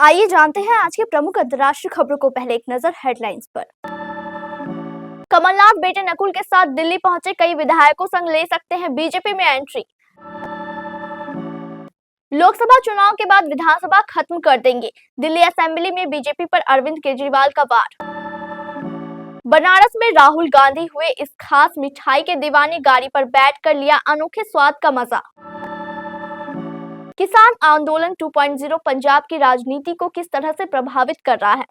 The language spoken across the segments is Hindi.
आइए जानते हैं आज के प्रमुख अंतर्राष्ट्रीय खबरों को। पहले एक नजर हेडलाइंस पर। कमलनाथ बेटे नकुल के साथ दिल्ली पहुंचे, कई विधायकों संग ले सकते हैं बीजेपी में एंट्री। लोकसभा चुनाव के बाद विधानसभा खत्म कर देंगे, दिल्ली असेंबली में बीजेपी पर अरविंद केजरीवाल का वार। बनारस में राहुल गांधी हुए इस खास मिठाई के दीवाने, गाड़ी पर बैठकर लिया अनोखे स्वाद का मजा। किसान आंदोलन 2.0 पंजाब की राजनीति को किस तरह से प्रभावित कर रहा है।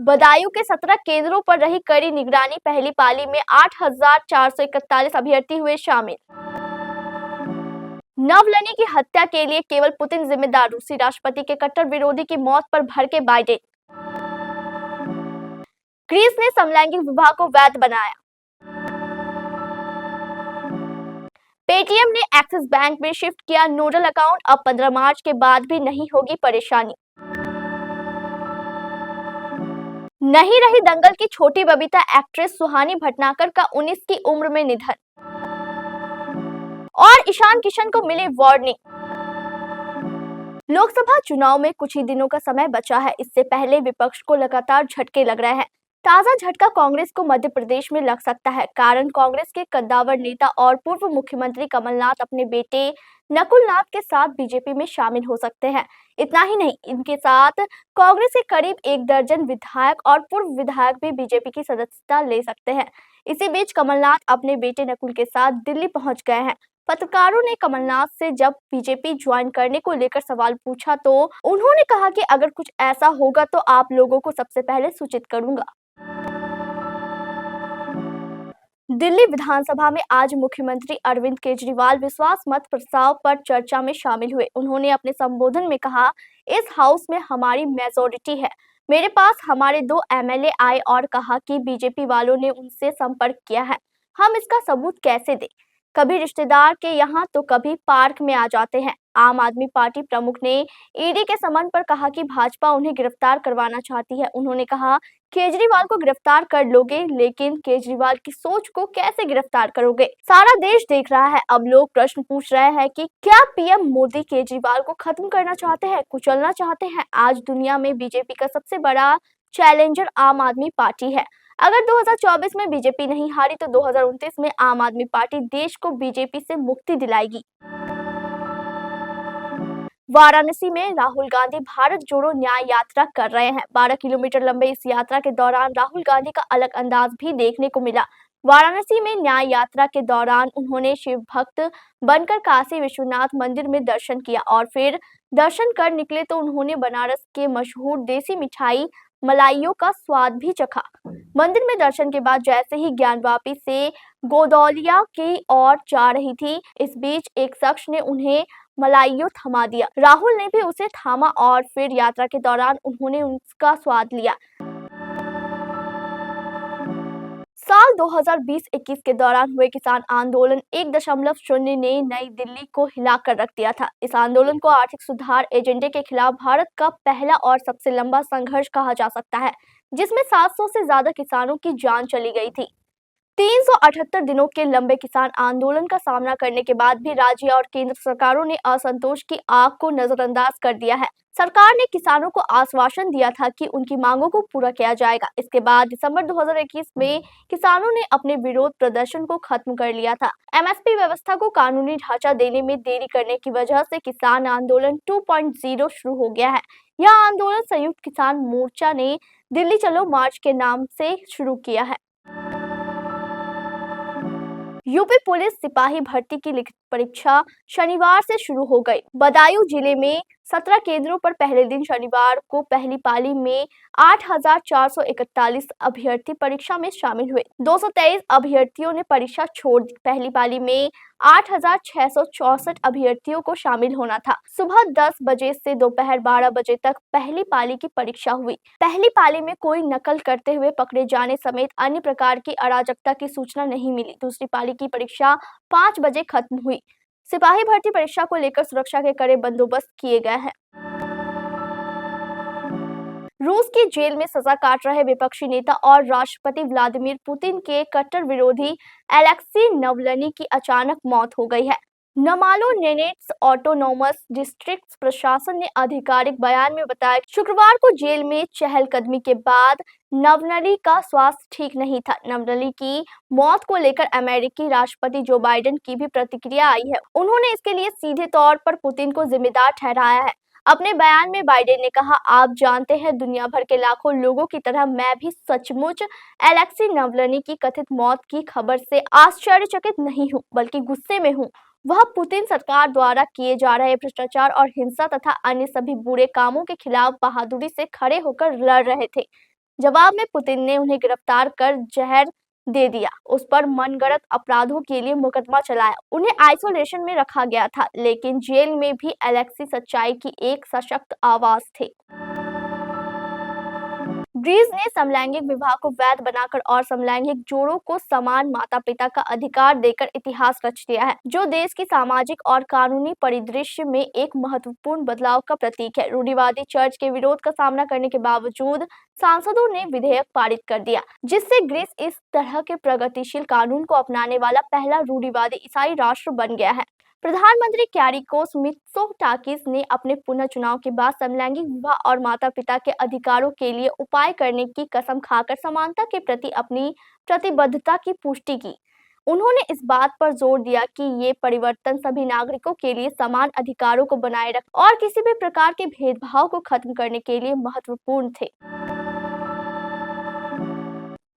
बदायूं के 17 केंद्रों पर रही कड़ी निगरानी, पहली पाली में 8,441 अभ्यर्थी हुए शामिल। नवलनी की हत्या के लिए केवल पुतिन जिम्मेदार, रूसी राष्ट्रपति के कट्टर विरोधी की मौत पर भड़के बाइडेन। ग्रीस ने समलैंगिक विवाह को वैध बनाया। पेटीएम ने एक्सिस बैंक में शिफ्ट किया नोडल अकाउंट, अब 15 मार्च के बाद भी नहीं होगी परेशानी। नहीं रही दंगल की छोटी बबीता, एक्ट्रेस सुहानी भटनागर का 19 की उम्र में निधन। और ईशान किशन को मिली वार्निंग। लोकसभा चुनाव में कुछ ही दिनों का समय बचा है, इससे पहले विपक्ष को लगातार झटके लग रहे हैं। ताजा झटका कांग्रेस को मध्य प्रदेश में लग सकता है, कारण कांग्रेस के कद्दावर नेता और पूर्व मुख्यमंत्री कमलनाथ अपने बेटे नकुल नाथ के साथ बीजेपी में शामिल हो सकते हैं। इतना ही नहीं, इनके साथ कांग्रेस के करीब 1 दर्जन विधायक और पूर्व विधायक भी बीजेपी की सदस्यता ले सकते हैं। इसी बीच कमलनाथ अपने बेटे नकुल के साथ दिल्ली पहुंच गए हैं। पत्रकारों ने कमलनाथ से जब बीजेपी ज्वाइन करने को लेकर सवाल पूछा तो उन्होंने कहा कि अगर कुछ ऐसा होगा तो आप लोगों को सबसे पहले सूचित करूंगा। दिल्ली विधानसभा में आज मुख्यमंत्री अरविंद केजरीवाल विश्वास मत प्रस्ताव पर चर्चा में शामिल हुए। उन्होंने अपने संबोधन में कहा, इस हाउस में हमारी मेजॉरिटी है। मेरे पास हमारे 2 एमएलए आए और कहा कि बीजेपी वालों ने उनसे संपर्क किया है। हम इसका सबूत कैसे दें? कभी रिश्तेदार के यहाँ तो कभी पार्क में आ जाते हैं। आम आदमी पार्टी प्रमुख ने ईडी के समन पर कहा कि भाजपा उन्हें गिरफ्तार करवाना चाहती है। उन्होंने कहा, केजरीवाल को गिरफ्तार कर लोगे, लेकिन केजरीवाल की सोच को कैसे गिरफ्तार करोगे? सारा देश देख रहा है। अब लोग प्रश्न पूछ रहे हैं कि क्या पीएम मोदी केजरीवाल को खत्म करना चाहते हैं, कुचलना चाहते हैं? आज दुनिया में बीजेपी का सबसे बड़ा चैलेंजर आम आदमी पार्टी है। अगर 2024 में बीजेपी नहीं हारी तो 2029 में आम आदमी पार्टी देश को बीजेपी से मुक्ति दिलाएगी। वाराणसी में राहुल गांधी भारत जोड़ो न्याय यात्रा कर रहे हैं। 12 किलोमीटर लंबे इस यात्रा के दौरान राहुल गांधी का अलग अंदाज भी देखने को मिला। वाराणसी में न्याय यात्रा के दौरान उन्होंने शिव भक्त बनकर काशी विश्वनाथ मंदिर में दर्शन किया और फिर दर्शन कर निकले तो उन्होंने बनारस के मशहूर देसी मिठाई मलाइयों का स्वाद भी चखा। मंदिर में दर्शन के बाद जैसे ही ज्ञानवापी से गोदौलिया की ओर जा रही थी, इस बीच एक शख्स ने उन्हें मलाइयों थमा दिया। राहुल ने भी उसे थामा और फिर यात्रा के दौरान उन्होंने उसका स्वाद लिया। साल 2020-21 के दौरान हुए किसान आंदोलन 1.0 ने नई दिल्ली को हिलाकर रख दिया था। इस आंदोलन को आर्थिक सुधार एजेंडे के खिलाफ भारत का पहला और सबसे लंबा संघर्ष कहा जा सकता है, जिसमें 700 से ज्यादा किसानों की जान चली गई थी। 378 दिनों के लंबे किसान आंदोलन का सामना करने के बाद भी राज्य और केंद्र सरकारों ने असंतोष की आग को नजरअंदाज कर दिया है। सरकार ने किसानों को आश्वासन दिया था कि उनकी मांगों को पूरा किया जाएगा। इसके बाद दिसंबर 2021 में किसानों ने अपने विरोध प्रदर्शन को खत्म कर लिया था। एमएसपी व्यवस्था को कानूनी ढांचा देने में देरी करने की वजह से किसान आंदोलन 2.0 शुरू हो गया है। यह आंदोलन संयुक्त किसान मोर्चा ने दिल्ली चलो मार्च के नाम से शुरू किया है। यूपी पुलिस सिपाही भर्ती की लिखित परीक्षा शनिवार से शुरू हो गई। बदायूं जिले में 17 केंद्रों पर पहले दिन शनिवार को पहली पाली में 8,441 अभ्यर्थी परीक्षा में शामिल हुए। 223 अभ्यर्थियों ने परीक्षा छोड़ दी। पहली पाली में 8,664 अभ्यर्थियों को शामिल होना था। सुबह 10 बजे से दोपहर 12 बजे तक पहली पाली की परीक्षा हुई। पहली पाली में कोई नकल करते हुए पकड़े जाने समेत अन्य प्रकार की अराजकता की सूचना नहीं मिली। दूसरी पाली की परीक्षा 5 बजे खत्म हुई। सिपाही भर्ती परीक्षा को लेकर सुरक्षा के कड़े बंदोबस्त किए गए हैं। रूस की जेल में सजा काट रहे विपक्षी नेता और राष्ट्रपति व्लादिमीर पुतिन के कट्टर विरोधी अलेक्सी नवलनी की अचानक मौत हो गई है। नमालो नेनेट्स ऑटोनोमस डिस्ट्रिक्ट प्रशासन ने आधिकारिक बयान में बताया कि शुक्रवार को जेल में चहलकदमी के बाद नवनली का स्वास्थ्य ठीक नहीं था। नवनली की मौत को लेकर अमेरिकी राष्ट्रपति जो बाइडेन की भी प्रतिक्रिया आई है। उन्होंने इसके लिए सीधे तौर पर पुतिन को जिम्मेदार ठहराया है। अपने बयान में बाइडेन ने कहा, आप जानते हैं, दुनिया भर के लाखों लोगों की तरह मैं भी सचमुच एलेक्सी नवलनी की कथित मौत की खबर से आश्चर्यचकित नहीं हूं, बल्कि गुस्से में हूं। वह पुतिन सरकार द्वारा किए जा रहे भ्रष्टाचार और हिंसा तथा अन्य सभी बुरे कामों के खिलाफ बहादुरी से खड़े होकर लड़ रहे थे। जवाब में पुतिन ने उन्हें गिरफ्तार कर जहर दे दिया, उस पर मनगढ़ंत अपराधों के लिए मुकदमा चलाया, उन्हें आइसोलेशन में रखा गया था, लेकिन जेल में भी एलेक्सी सच्चाई की एक सशक्त आवाज थे। ग्रीस ने समलैंगिक विवाह को वैध बनाकर और समलैंगिक जोड़ों को समान माता-पिता का अधिकार देकर इतिहास रच दिया है, जो देश की सामाजिक और कानूनी परिदृश्य में एक महत्वपूर्ण बदलाव का प्रतीक है। रूढ़िवादी चर्च के विरोध का सामना करने के बावजूद सांसदों ने विधेयक पारित कर दिया, जिससे ग्रीस इस तरह के प्रगतिशील कानून को अपनाने वाला पहला रूढ़िवादी ईसाई राष्ट्र बन गया है। प्रधानमंत्री क्यारिकोस मित्सोटाकिस ने अपने पुनः चुनाव के बाद समलैंगिक विवाह और माता-पिता के अधिकारों के लिए उपाय करने की कसम खाकर समानता के प्रति अपनी प्रतिबद्धता की पुष्टि की। उन्होंने इस बात पर जोर दिया कि ये परिवर्तन सभी नागरिकों के लिए समान अधिकारों को बनाए रख और किसी भी प्रकार के भेदभाव को खत्म करने के लिए महत्वपूर्ण थे।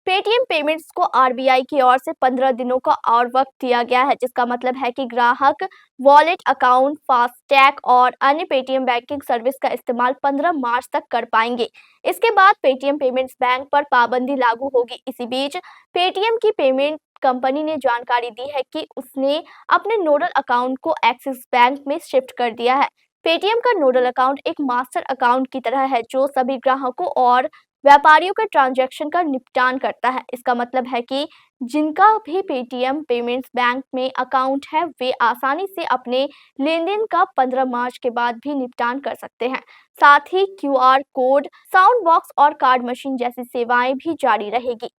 पेटीएम पेमेंट्स को आरबीआई की ओर से 15 दिनों का और वक्त दिया गया है, जिसका मतलब है कि ग्राहक वॉलेट अकाउंट, फास्टैग और अन्य पेटीएम बैंकिंग सर्विस का इस्तेमाल 15 मार्च तक कर पाएंगे। इसके बाद पेटीएम पेमेंट्स बैंक पर पाबंदी लागू होगी। इसी बीच पेटीएम की पेमेंट कंपनी ने जानकारी दी है कि उसने अपने नोडल अकाउंट को एक्सिस बैंक में शिफ्ट कर दिया है। पेटीएम का नोडल अकाउंट एक मास्टर अकाउंट की तरह है, जो सभी ग्राहकों और व्यापारियों के ट्रांजैक्शन का निपटान करता है। इसका मतलब है कि जिनका भी पेटीएम पेमेंट्स बैंक में अकाउंट है, वे आसानी से अपने लेनदेन का 15 मार्च के बाद भी निपटान कर सकते हैं। साथ ही क्यूआर कोड, साउंड बॉक्स और कार्ड मशीन जैसी सेवाएं भी जारी रहेगी।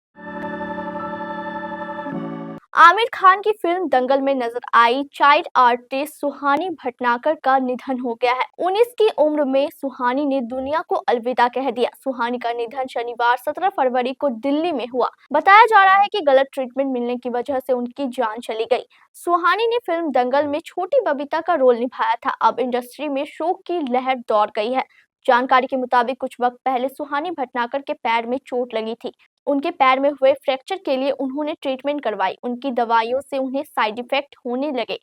आमिर खान की फिल्म दंगल में नजर आई चाइल्ड आर्टिस्ट सुहानी भटनागर का निधन हो गया है। 19 की उम्र में सुहानी ने दुनिया को अलविदा कह दिया। सुहानी का निधन शनिवार 17 फरवरी को दिल्ली में हुआ। बताया जा रहा है कि गलत ट्रीटमेंट मिलने की वजह से उनकी जान चली गई। सुहानी ने फिल्म दंगल में छोटी बबीता का रोल निभाया था। अब इंडस्ट्री में शोक की लहर दौड़ गई है। जानकारी के मुताबिक कुछ वक्त पहले सुहानी भटनागर के पैर में चोट लगी थी। उनके पैर में हुए फ्रैक्चर के लिए उन्होंने ट्रीटमेंट करवाई। उनकी दवाइयों से उन्हें साइड इफेक्ट होने लगे।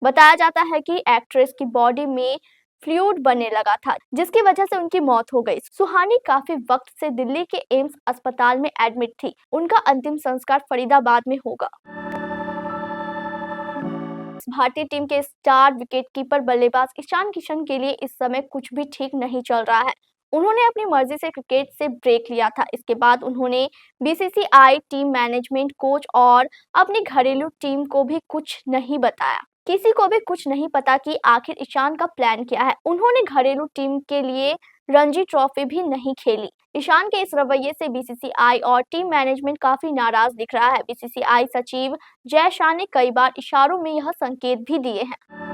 बताया जाता है कि एक्ट्रेस की बॉडी में फ्लूइड बनने लगा था, जिसकी वजह से उनकी मौत हो गई। सुहानी काफी वक्त से दिल्ली के एम्स अस्पताल में एडमिट थी। उनका अंतिम संस्कार फरीदाबाद में होगा। भारतीय टीम के स्टार विकेटकीपर बल्लेबाज ईशान किशन के लिए इस समय कुछ भी ठीक नहीं चल रहा है। उन्होंने अपनी मर्जी से क्रिकेट से ब्रेक लिया था। इसके बाद उन्होंने बीसीसीआई, टीम मैनेजमेंट, कोच और अपनी घरेलू टीम को भी कुछ नहीं बताया। किसी को भी कुछ नहीं पता कि आखिर ईशान का प्लान क्या है। उन्होंने घरेलू टीम के लिए रणजी ट्रॉफी भी नहीं खेली। ईशान के इस रवैये से बीसीसीआई और टीम मैनेजमेंट काफी नाराज दिख रहा है। बीसीसीआई सचिव जय शाह ने कई बार इशारों में यह संकेत भी दिए हैं।